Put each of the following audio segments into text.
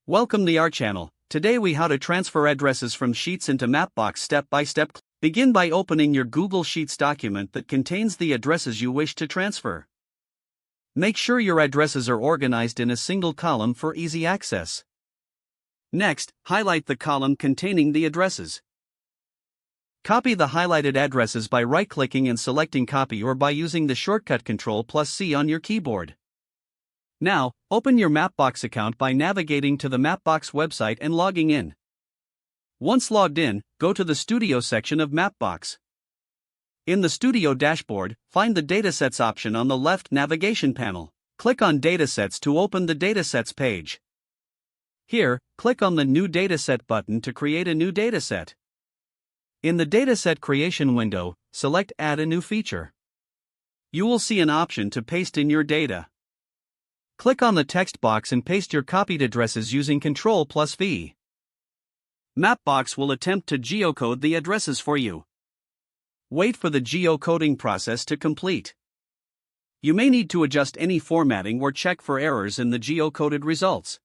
Welcome to our channel. Today we how to transfer addresses from Sheets into Mapbox step by step. Begin by opening your Google Sheets document that contains the addresses you wish to transfer. Make sure your addresses are organized in a single column for easy access. Next, highlight the column containing the addresses. Copy the highlighted addresses by right-clicking and selecting Copy or by using the shortcut Ctrl+C on your keyboard. Now, open your Mapbox account by navigating to the Mapbox website and logging in. Once logged in, go to the Studio section of Mapbox. In the Studio dashboard, find the Datasets option on the left navigation panel. Click on Datasets to open the Datasets page. Here, click on the New Dataset button to create a new dataset. In the Dataset Creation window, select Add a new feature. You will see an option to paste in your data. Click on the text box and paste your copied addresses using Ctrl+V. Mapbox will attempt to geocode the addresses for you. Wait for the geocoding process to complete. You may need to adjust any formatting or check for errors in the geocoded results.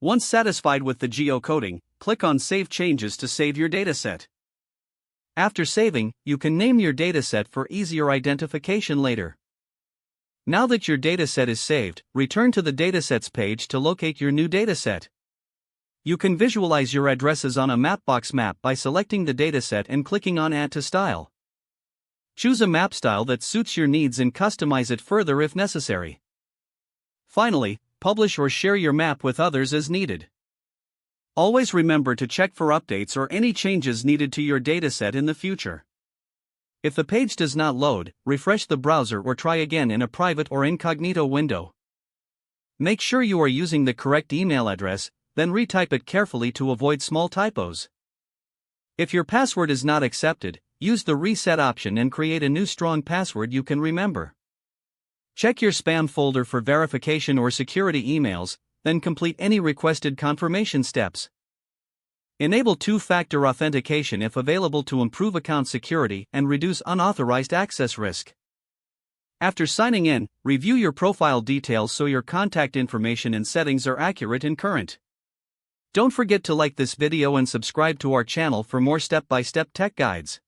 Once satisfied with the geocoding, click on Save Changes to save your dataset. After saving, you can name your dataset for easier identification later. Now that your dataset is saved, return to the Datasets page to locate your new dataset. You can visualize your addresses on a Mapbox map by selecting the dataset and clicking on Add to Style. Choose a map style that suits your needs and customize it further if necessary. Finally, publish or share your map with others as needed. Always remember to check for updates or any changes needed to your dataset in the future. If the page does not load, refresh the browser or try again in a private or incognito window. Make sure you are using the correct email address, then retype it carefully to avoid small typos. If your password is not accepted, use the reset option and create a new strong password you can remember. Check your spam folder for verification or security emails, then complete any requested confirmation steps. Enable two-factor authentication if available to improve account security and reduce unauthorized access risk. After signing in, review your profile details so your contact information and settings are accurate and current. Don't forget to like this video and subscribe to our channel for more step-by-step tech guides.